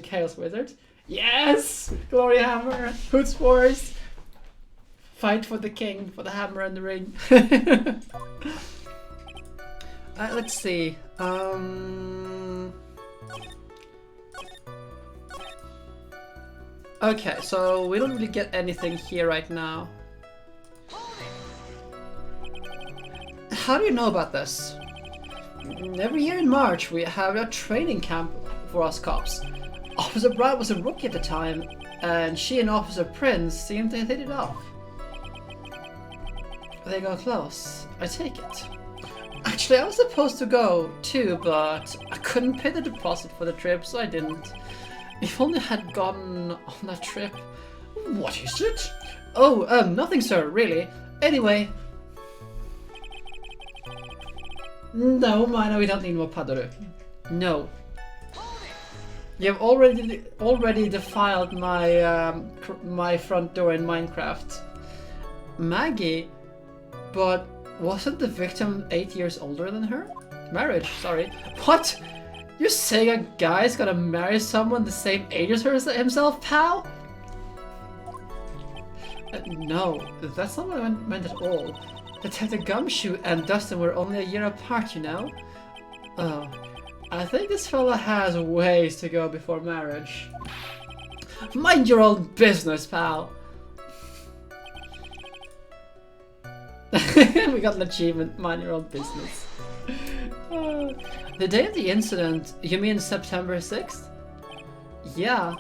Chaos Wizard. Yes! Glory Hammer! Hoots Force! Fight for the king, for the hammer and the ring. Let's see. Okay, so we don't really get anything here right now. How do you know about this? Every year in March we have a training camp for us cops. Officer Wright was a rookie at the time, and she and Officer Prince seemed to hit it off. They got close. I take it. Actually, I was supposed to go too, but I couldn't pay the deposit for the trip, so I didn't. If only I had gone on that trip. What is it? Oh, nothing, sir, really. Anyway. No, Mina, we don't need more Padaru. No. You have already defiled my my front door in Minecraft. Maggie? But wasn't the victim 8 years older than her? Marriage, sorry. What? You're saying a guy's gonna marry someone the same age as himself, pal? No, that's not what I meant at all. Detective Gumshoe and Dustin were only a year apart, you know? Oh, I think this fella has ways to go before marriage. Mind your own business, pal. We got an achievement, mind your own business. The day of the incident, you mean September 6th? Yeah.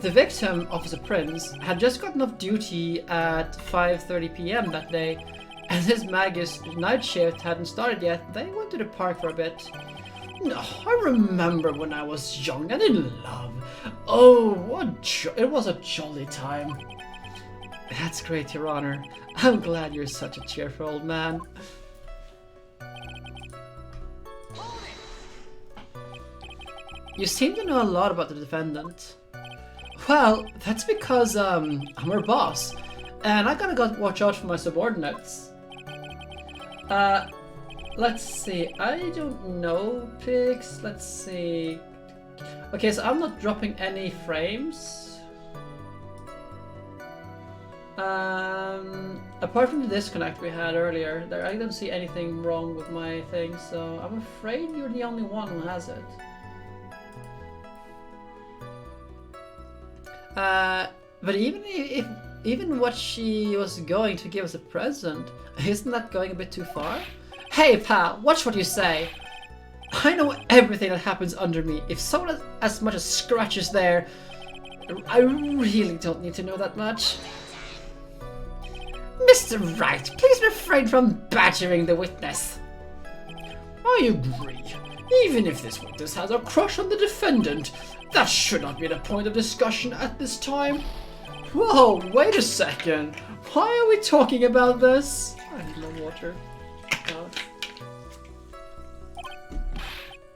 The victim, Officer Prince, had just gotten off duty at 5:30 p.m. that day, and his Magus night shift hadn't started yet. They went to the park for a bit. No, I remember when I was young and in love. Oh, it was a jolly time. That's great, Your Honor. I'm glad you're such a cheerful old man. You seem to know a lot about the defendant. Well, that's because I'm her boss, and I gotta go watch out for my subordinates. Let's see. I don't know, pigs. Let's see. Okay, so I'm not dropping any frames. Apart from the disconnect we had earlier, I don't see anything wrong with my thing, so I'm afraid you're the only one who has it. But even what she was going to give us a present, isn't that going a bit too far? Hey pal, watch what you say! I know everything that happens under me. If someone as much as scratches there, I really don't need to know that much. Mr. Wright, please refrain from badgering the witness. I agree. Even if this witness has a crush on the defendant, that should not be the point of discussion at this time. Whoa, wait a second. Why are we talking about this? I need more water. God.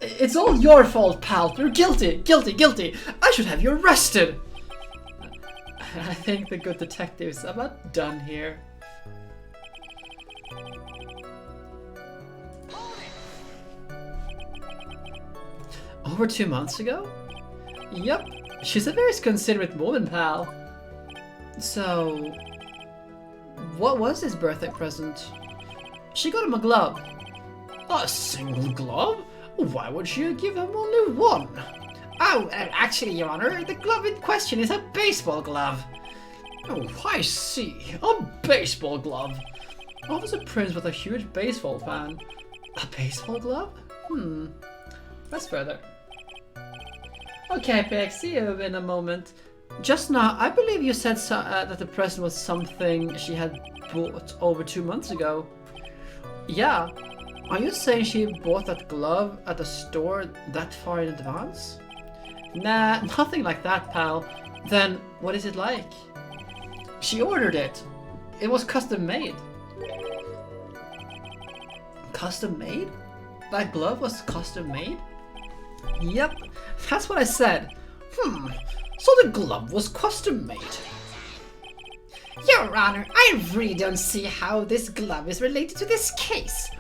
It's all your fault, pal. You're guilty, guilty, guilty. I should have you arrested. I think the good detectives are about done here. Over 2 months ago? Yup, she's a very considerate woman, pal. So, what was his birthday present? She got him a glove. A single glove? Why would she give him only one? Oh, actually, Your Honor, the glove in question is a baseball glove. Oh, I see. A baseball glove. Officer Prince was a huge baseball fan. A baseball glove? Let's further. Okay, Peg, see you in a moment. Just now, I believe you said that the present was something she had bought over 2 months ago. Yeah. Are you saying she bought that glove at the store that far in advance? Nah, nothing like that, pal. Then, what is it like? She ordered it. It was custom made. Custom made? That glove was custom made? Yep, that's what I said. So the glove was custom made. Your Honor, I really don't see how this glove is related to this case.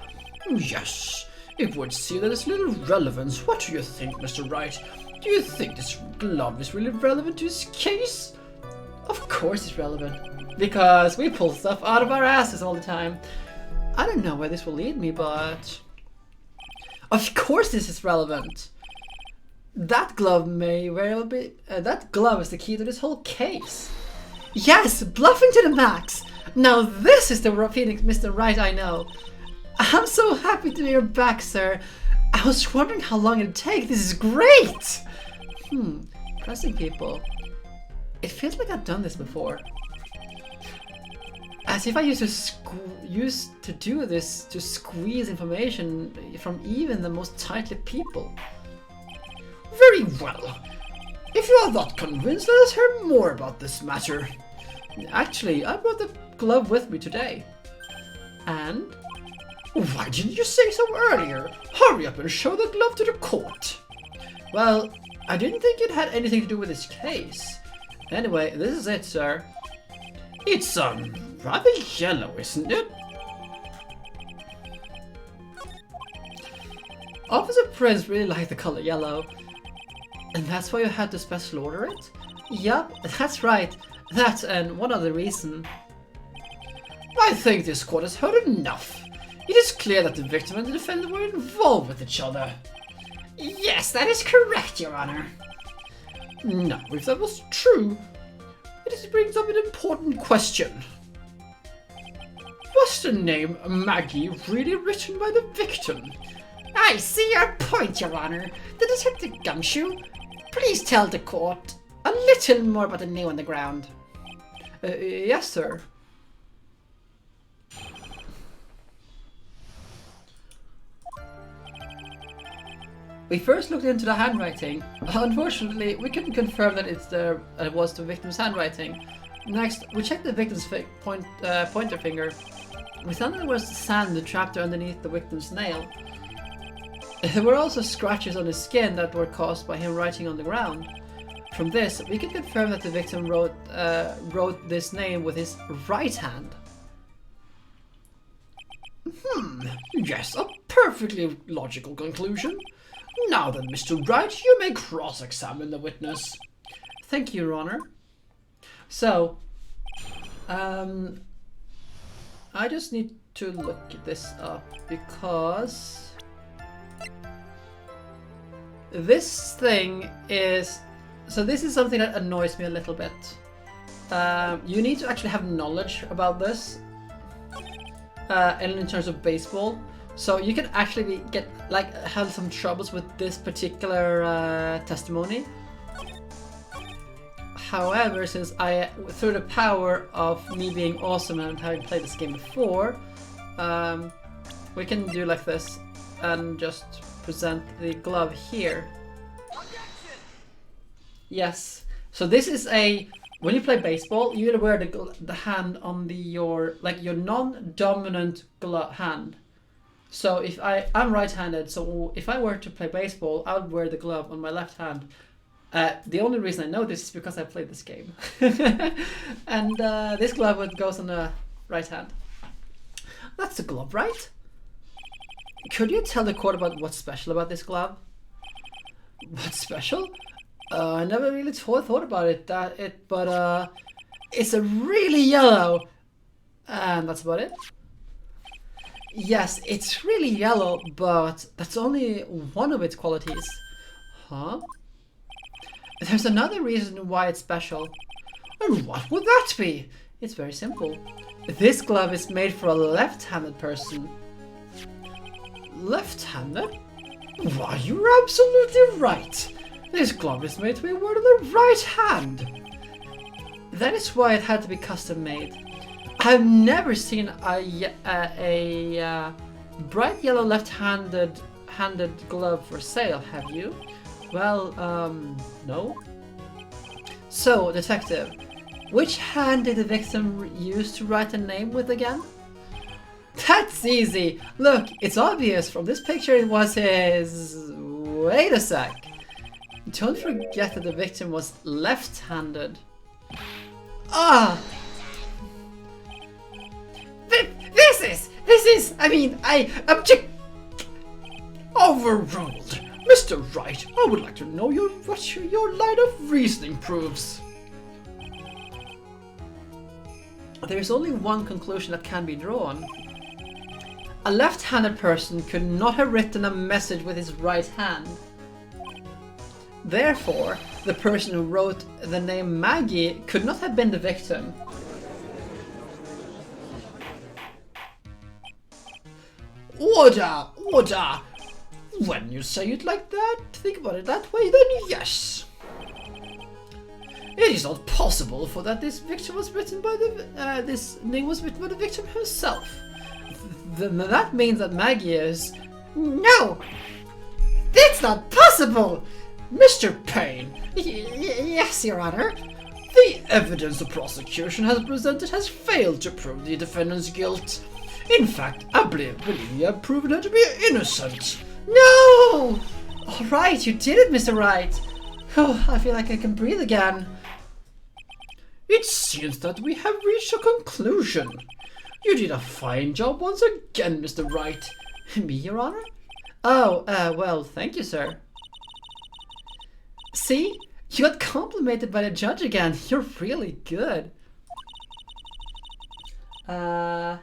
Yes, it would seem that it's little relevance. What do you think, Mr. Wright? Do you think this glove is really relevant to his case? Of course it's relevant. Because we pull stuff out of our asses all the time. I don't know where this will lead me, but... Of course this is relevant. That glove may very well be... that glove is the key to this whole case. Yes, bluffing to the max. Now this is the Phoenix Mr. Wright I know. I'm so happy to be your back, sir. I was wondering how long it'd take. This is great! Pressing people. It feels like I've done this before. As if I used to do this to squeeze information from even the most tight-lipped people. Very well. If you are that convinced, let us hear more about this matter. Actually, I brought the glove with me today. And? Why didn't you say so earlier? Hurry up and show the glove to the court. Well, I didn't think it had anything to do with this case. Anyway, this is it, sir. It's, rather yellow, isn't it? Officer Prince really liked the color yellow. And that's why you had to special order it? Yup, that's right. That and one other reason. I think this court has heard enough. It is clear that the victim and the defendant were involved with each other. Yes, that is correct, Your Honor. Now, if that was true, it brings up an important question. Was the name Maggie really written by the victim? I see your point, Your Honor. The Detective Gumshoe, please tell the court a little more about the name on the ground. Yes, sir. We first looked into the handwriting. Unfortunately, we couldn't confirm that it was the victim's handwriting. Next, we checked the victim's pointer finger. We found that there was sand trapped underneath the victim's nail. There were also scratches on his skin that were caused by him writing on the ground. From this, we can confirm that the victim wrote this name with his right hand. Yes, a perfectly logical conclusion. Now then, Mr. Wright, you may cross-examine the witness. Thank you, Your Honor. So, I just need to look this up because this thing is... So this is something that annoys me a little bit. You need to actually have knowledge about this, and in terms of baseball. So you can actually have some troubles with this particular testimony. However, since through the power of me being awesome and having played this game before, we can do like this and just present the glove here. Yes. So this is when you play baseball, you wear the hand on your non-dominant hand. So if I'm right-handed, so if I were to play baseball, I would wear the glove on my left hand. The only reason I know this is because I played this game. And this glove goes on the right hand. That's the glove, right? Could you tell the court about what's special about this glove? What's special? I never really thought about it, but it's a really yellow. And that's about it. Yes, it's really yellow, but that's only one of its qualities. Huh? There's another reason why it's special. And what would that be? It's very simple. This glove is made for a left-handed person. Left-handed? Why, you're absolutely right. This glove is made to be worn on the right hand. That is why it had to be custom made. I've never seen a bright yellow left-handed glove for sale, have you? Well, no. So, detective, which hand did the victim use to write the name with again? That's easy. Look, it's obvious. From this picture it was his... Wait a sec. Don't forget that the victim was left-handed. Ah! This is, I mean, I object... Overruled. Mr. Wright, I would like to know what your line of reasoning proves. There is only one conclusion that can be drawn. A left-handed person could not have written a message with his right hand. Therefore, the person who wrote the name Maggie could not have been the victim. Order! Order! When you say it like that, think about it that way, then yes. It is not possible for that this victim was written by this name was written by the victim himself. Then that means that Maggie is... No! That's not possible! Mr. Payne! Yes, Your Honor. The evidence the prosecution has presented has failed to prove the defendant's guilt. In fact, I believe you have proven her to be innocent. No! Alright, you did it, Mr. Wright. Oh, I feel like I can breathe again. It seems that we have reached a conclusion. You did a fine job once again, Mr. Wright. Me, Your Honor? Oh, well, thank you, sir. See? You got complimented by the judge again. You're really good. The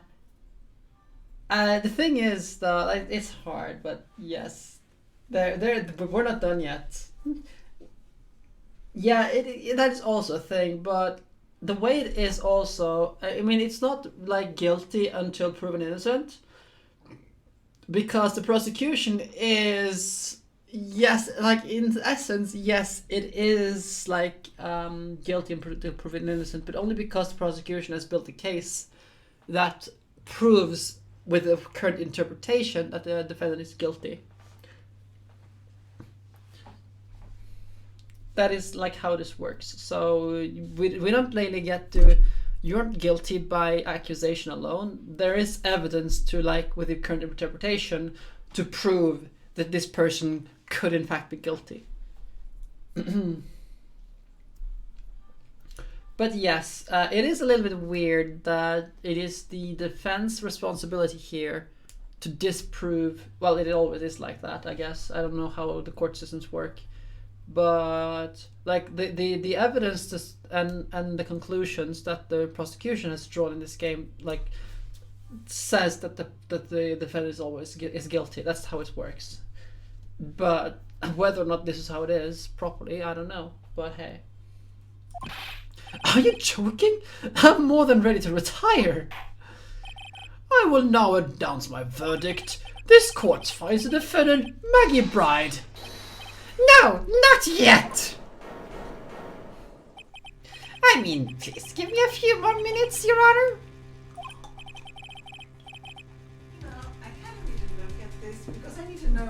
thing is, though, like, it's hard, but yes. But we're not done yet. Yeah, that is also a thing, but the way it is also, I mean, it's not like guilty until proven innocent, because the prosecution is, yes, like in essence, yes, it is like guilty until proven innocent, but only because the prosecution has built a case that proves with the current interpretation that the defendant is guilty. That is like how this works. So we don't really get to, you're guilty by accusation alone. There is evidence to, like, with the current interpretation, to prove that this person could in fact be guilty. But yes, it is a little bit weird that it is the defense responsibility here to disprove, well, it always is like that, I guess. I don't know how the court systems work. But like the evidence and the conclusions that the prosecution has drawn in this game, like, says that the defendant is always is guilty. That's how it works. But whether or not this is how it is properly, I don't know. But hey, are you joking? I'm more than ready to retire. I will now announce my verdict. This court finds the defendant Maggie Bride. No, not yet! I mean, please give me a few more minutes, Your Honor. No, I kind of need to look at this because I need to know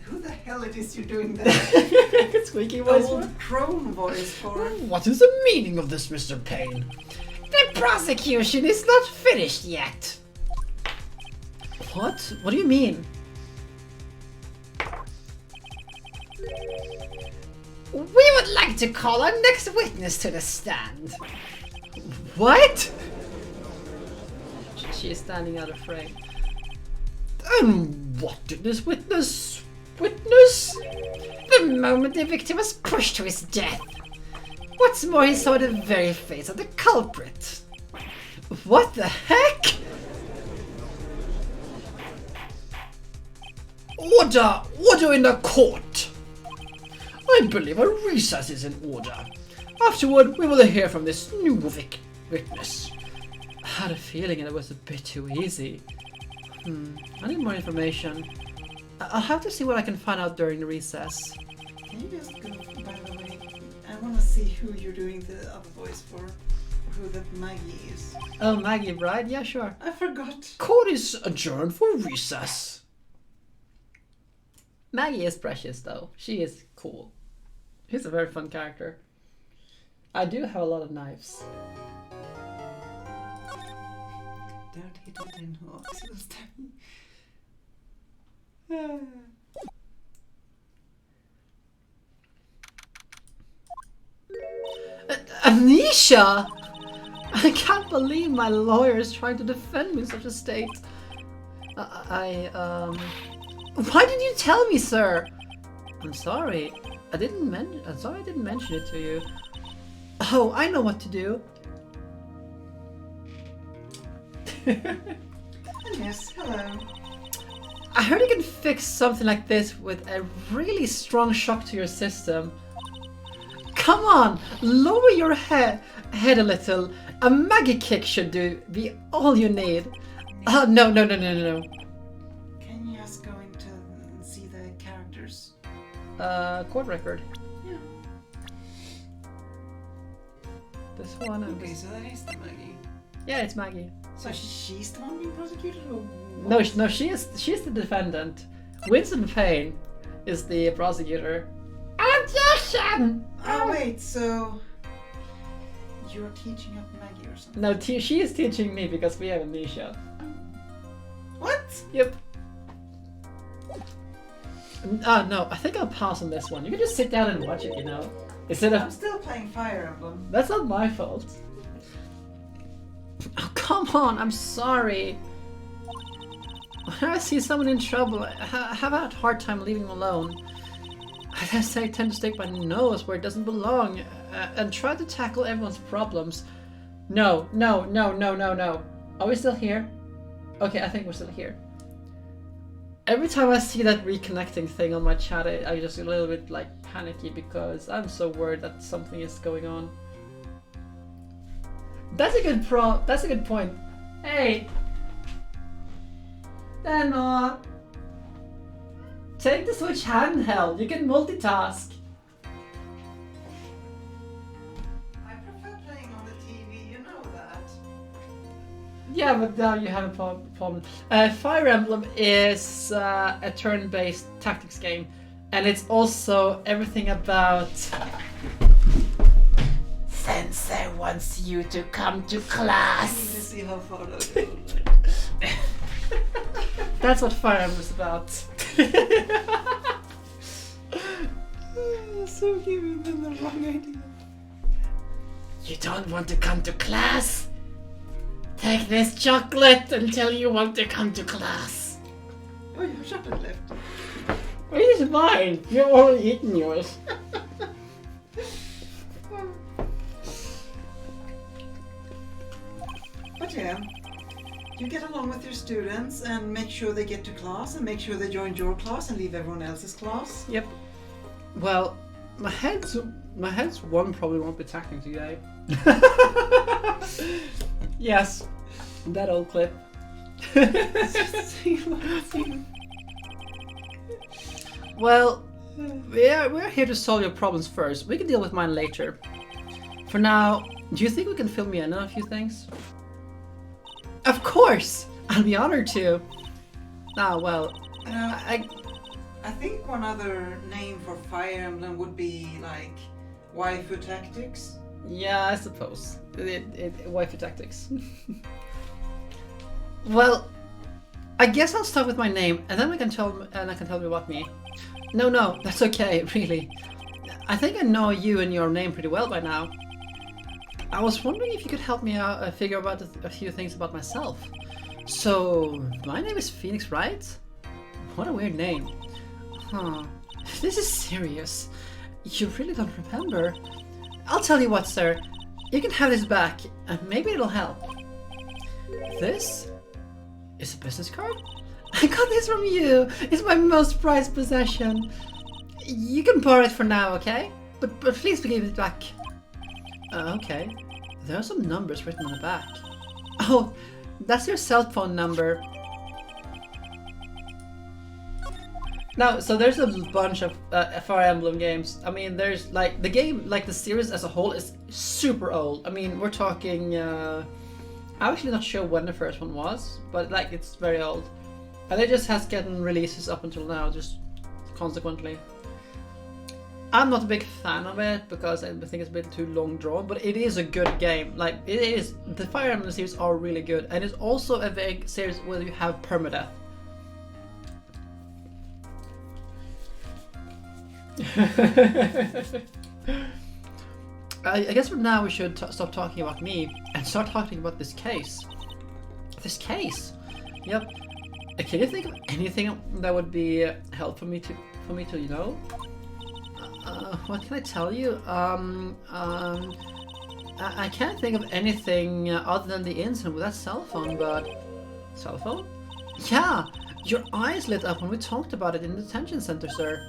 who the hell it is you're doing that squeaky voice. old crone voice for. What is the meaning of this, Mr. Payne? The prosecution is not finished yet. What? What do you mean? We would like to call our next witness to the stand. What? She is standing out of frame. And what did this witness witness? The moment the victim was pushed to his death. What's more, he saw the very face of the culprit. What the heck? Order! Order in the court! I believe a recess is in order. Afterward, we will hear from this new witness. I had a feeling it was a bit too easy. I need more information. I'll have to see what I can find out during the recess. Can you just go, by the way? I want to see who you're doing the other voice for. Who that Maggie is. Oh, Maggie Bride? Yeah, sure. I forgot. Court is adjourned for recess. Maggie is precious, though. She is cool. She's a very fun character. I do have a lot of knives. Don't hit it in her eyes, will stab me. Amnesia! I can't believe my lawyer is trying to defend me in such a state. Why didn't you tell me, sir? I'm sorry. I'm sorry I didn't mention it to you. Oh, I know what to do. Yes, hello. I heard you can fix something like this with a really strong shock to your system. Come on, lower your head a little. A Maggie kick should be all you need. No. Can you just go into and see the characters? Chord record. Yeah. This one and Okay, this. so that is the Maggie. Yeah, it's Maggie. So she's the one being prosecuted, or No, she's the defendant. Winston Payne is the prosecutor. Objection! Oh wait, so you're teaching up Maggie or something? No, she is teaching me because we have amnesia. What? Yep. No, I think I'll pass on this one. You can just sit down and watch it, you know. Instead I'm of still playing Fire Emblem. that's not my fault. Oh, come on, I'm sorry. When I see someone in trouble, I have a hard time leaving them alone. I tend to stick my nose where it doesn't belong and try to tackle everyone's problems. No. Are we still here? Okay, I think we're still here. Every time I see that reconnecting thing on my chat, I just get a little bit like panicky because I'm so worried that something is going on. That's a good point. Hey, Dana, take the Switch handheld. You can multitask. I prefer playing on the TV, you know that. Yeah, but now you have a problem. Fire Emblem is a turn-based tactics game, and it's also everything about. Sensei wants you to come to I need to class. see how far that goes. That's what Fire Emblem is about. So giving them the wrong idea. You don't want to come to class? Take this chocolate until you want to come to class. Oh, you have chocolate left. It is mine. You've already eaten yours. But yeah, you get along with your students and make sure they get to class and make sure they join your class and leave everyone else's class. Yep. Well, my head's one probably won't be tackling today. Yes, that old clip. Well, we're here to solve your problems first. We can deal with mine later. For now, do you think we can fill me in on a few things? Of course! I'll be honored to. Ah, well, I think one other name for Fire Emblem would be like waifu tactics. yeah, I suppose. Waifu tactics. Well, I guess I'll start with my name, and then I can tell you about me. No, that's okay, really. I think I know you and your name pretty well by now. I was wondering if you could help me out figure out a few things about myself. So, my name is Phoenix, right? What a weird name. Huh. This is serious. You really don't remember? I'll tell you what, sir. You can have this back, and maybe it'll help. This is a business card? I got this from you! It's my most prized possession. You can borrow it for now, okay? But please give it back. Okay. There are some numbers written on the back. Oh, that's your cell phone number. Now, so there's a bunch of Fire Emblem games. I mean, there's like the game, like the series as a whole is super old. I mean, we're talking, I'm actually not sure when the first one was, but like it's very old. And it just has gotten releases up until now, just consequently. I'm not a big fan of it because I think it's a bit too long drawn, but it is a good game. Like, it is, the Fire Emblem series are really good, and it's also a big series where you have permadeath. I guess for now we should stop talking about me and start talking about this case. This case? Yep. Can you think of anything that would be helpful for me to you know? What can I tell you? I can't think of anything other than the incident with that cell phone, but... Cell phone? Yeah! Your eyes lit up when we talked about it in the detention center, sir.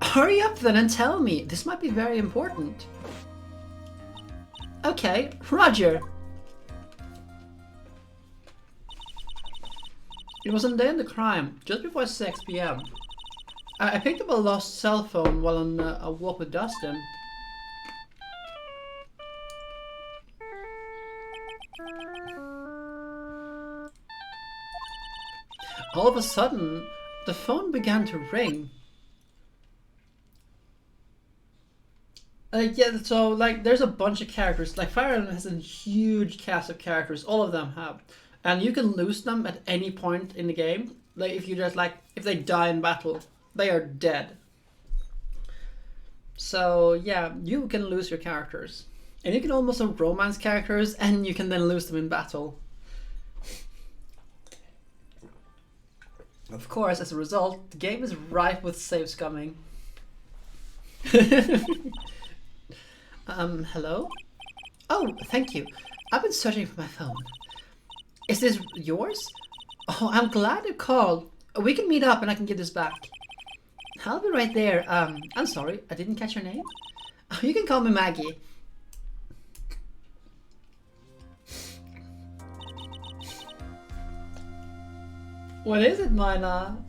Hurry up then and tell me! This might be very important. Okay, Roger! It was on the day of the crime, just before 6 p.m. I picked up a lost cell phone while on a walk with Dustin. All of a sudden, the phone began to ring. Yeah, so like there's a bunch of characters. Like Fire Emblem has a huge cast of characters. All of them have, and you can lose them at any point in the game. Like if you just if they die in battle, they are dead. So yeah, you can lose your characters, and you can almost have romance characters, and you can then lose them in battle. Of course, as a result, the game is rife with save scumming. Hello? Oh, thank you. I've been searching for my phone. Is this yours? Oh, I'm glad you called. We can meet up and I can give this back. I'll be right there. I'm sorry, I didn't catch your name. You can call me Maggie. What is it, Mina?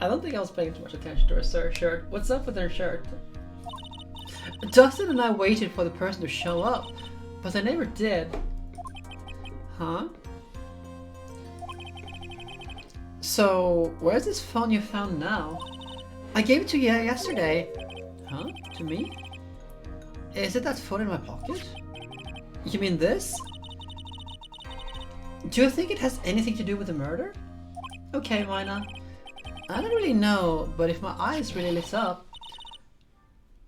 I don't think I was paying too much attention to her shirt. What's up with her shirt? Dustin and I waited for the person to show up, but they never did. Huh? So, where's this phone you found now? I gave it to you yesterday. Huh? To me? Is it that phone in my pocket? You mean this? Do you think it has anything to do with the murder? Okay, Mina. I don't really know, but if my eyes really lit up...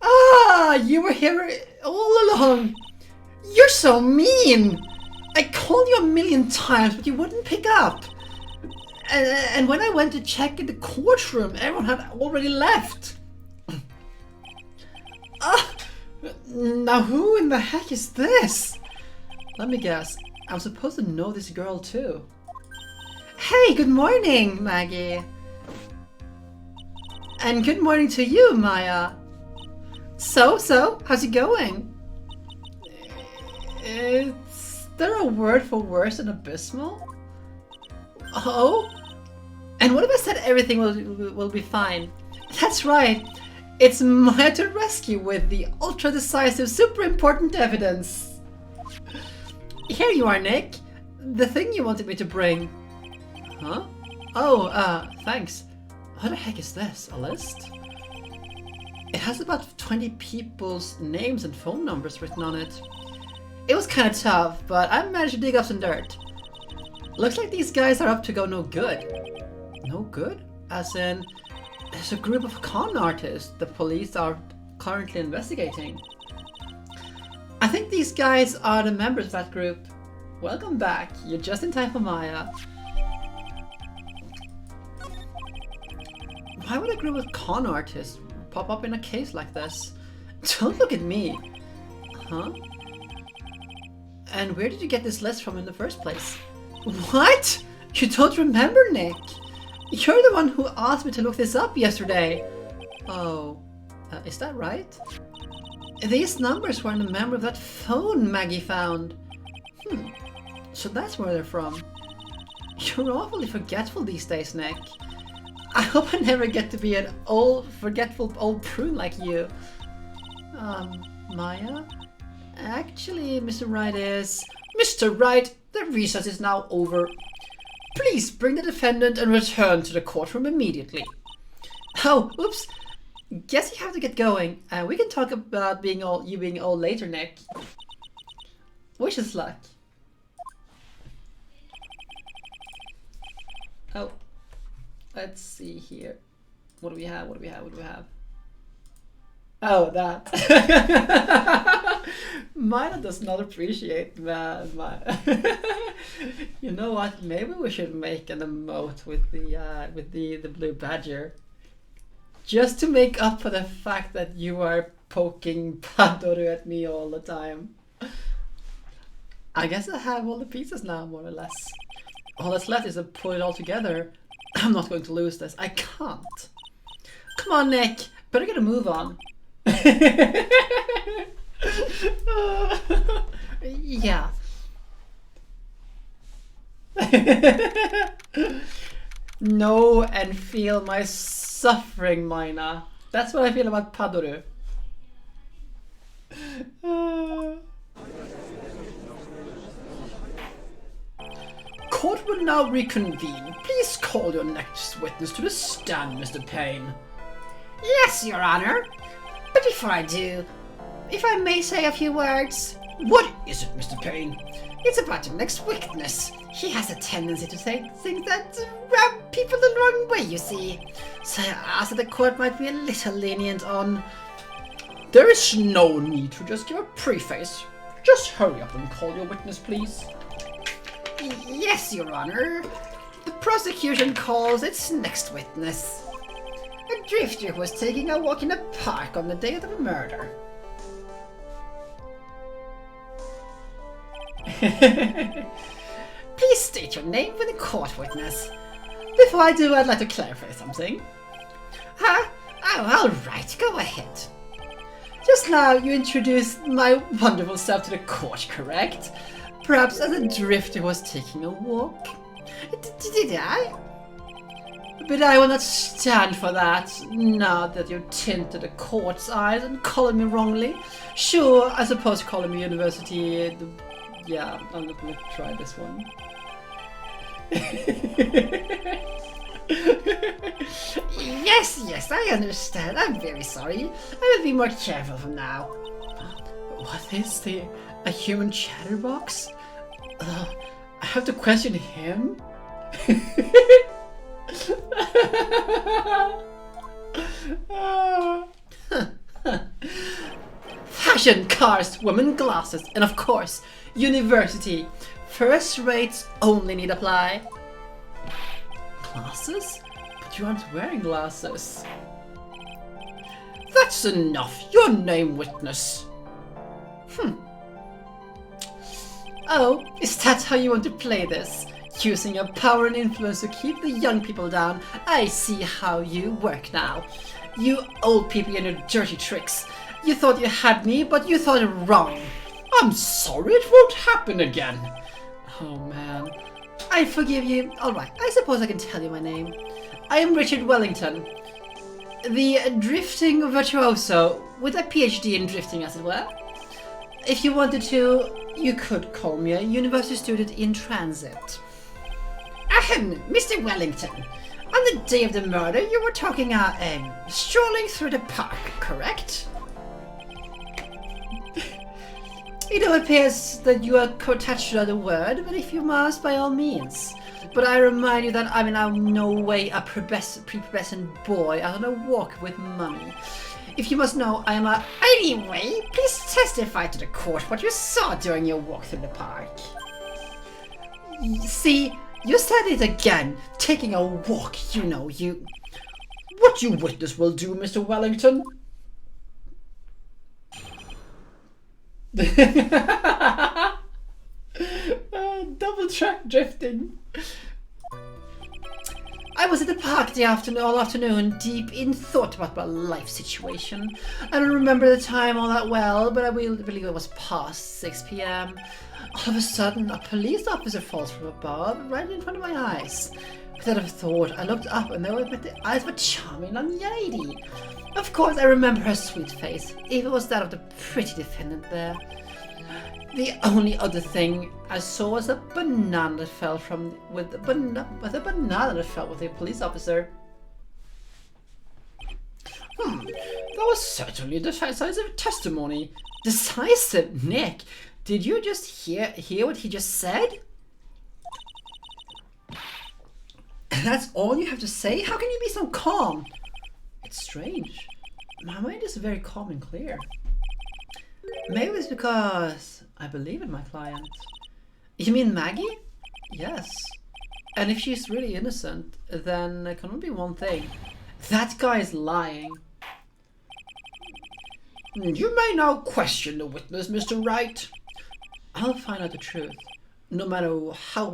Ah! You were here all along! You're so mean! I called you a million times, but you wouldn't pick up! And when I went to check in the courtroom, everyone had already left! Ah! Now who in the heck is this? Let me guess, I'm supposed to know this girl too. Hey, good morning, Maggie. And good morning to you, Maya. So, how's it going? Is there a word for worse than abysmal? Oh? And what if I said everything will be fine? That's right. It's Maya to rescue with the ultra-decisive, super important evidence. Here you are, Nick. The thing you wanted me to bring. Huh? Oh, thanks. What the heck is this? A list? It has about 20 people's names and phone numbers written on it. It was kind of tough, but I managed to dig up some dirt. Looks like these guys are up to go no good. No good? As in, there's a group of con artists the police are currently investigating. I think these guys are the members of that group. Welcome back. You're just in time for Maya. Why would a group of con artists pop up in a case like this? Don't look at me. Huh? And where did you get this list from in the first place? What? You don't remember, Nick? You're the one who asked me to look this up yesterday. Oh, is that right? These numbers were in the memory of that phone Maggie found. So that's where they're from. You're awfully forgetful these days, Nick. I hope I never get to be an old, forgetful old prune like you. Maya? Actually, Mr. Wright is... Mr. Wright, the recess is now over. Please bring the defendant and return to the courtroom immediately. Oh, oops. Guess you have to get going. We can talk about you being old later, Nick. Wish us luck. Oh. Let's see here. What do we have? What do we have? What do we have? Oh, that. Mina does not appreciate that. You know what? Maybe we should make an emote with the blue badger. Just to make up for the fact that you are poking Padoru at me all the time. I guess I have all the pieces now, more or less. All that's left is to put it all together. I'm not going to lose this. I can't. Come on, Nick. Better get a move on. Yeah. Know and feel my suffering, Mina. That's what I feel about Padoru. Court will now reconvene. Please call your next witness to the stand, Mr. Payne. Yes, Your Honor. But before I do, if I may say a few words. What is it, Mr. Payne? It's about the next witness. He has a tendency to say things that rub people the wrong way, you see. So I asked that the court might be a little lenient on... There is no need to just give a preface. Just hurry up and call your witness, please. Yes, Your Honor. The prosecution calls its next witness. A drifter who was taking a walk in a park on the day of the murder. Please state your name for the court witness. Before I do, I'd like to clarify something. Huh? Oh, all right, go ahead. Just now, you introduced my wonderful self to the court, correct? Perhaps as a drifter who was taking a walk. Did I? But I will not stand for that, now that you've tinted the court's eyes and called me wrongly. Sure, I suppose calling me university... Yeah, I'm not gonna try this one. Yes, I understand. I'm very sorry. I will be more careful from now. What is a human chatterbox? I have to question him? Fashion, cars, women, glasses, and of course, university. First rates only need apply. Glasses? But you aren't wearing glasses. That's enough. Your name, witness. Oh, is that how you want to play this? Using your power and influence to keep the young people down? I see how you work now. You old people and your dirty tricks. You thought you had me, but you thought it wrong. I'm sorry, it won't happen again. Oh man. I forgive you. Alright, I suppose I can tell you my name. I am Richard Wellington. The drifting virtuoso, with a PhD in drifting as it were. If you wanted to, you could call me a university student in transit. Ahem, Mr. Wellington. On the day of the murder, you were talking strolling through the park, correct? It appears that you are attached to the word, but if you must, by all means. But I remind you that I'm in no way a prepubescent boy out on a walk with mummy. If you must know, I am a... Anyway, please testify to the court what you saw during your walk through the park. See, you said it again. Taking a walk, you know, you... What you witness will do, Mr. Wellington. Double track drifting. I was at the park all afternoon, deep in thought about my life situation. I don't remember the time all that well, but I believe it was past 6 p.m. All of a sudden, a police officer falls from above, right in front of my eyes. Without a thought, I looked up and there were the eyes of a charming young lady. Of course, I remember her sweet face, if it was that of the pretty defendant there. The only other thing I saw was a banana that fell with a banana that fell with a police officer. That was certainly decisive testimony. Decisive, Nick. Did you just hear what he just said? That's all you have to say? How can you be so calm? It's strange. My mind is very calm and clear. Maybe it's because I believe in my client. You mean Maggie? Yes. And if she's really innocent, then it can only be one thing. That guy is lying. You may now question the witness, Mr. Wright. I'll find out the truth, no matter how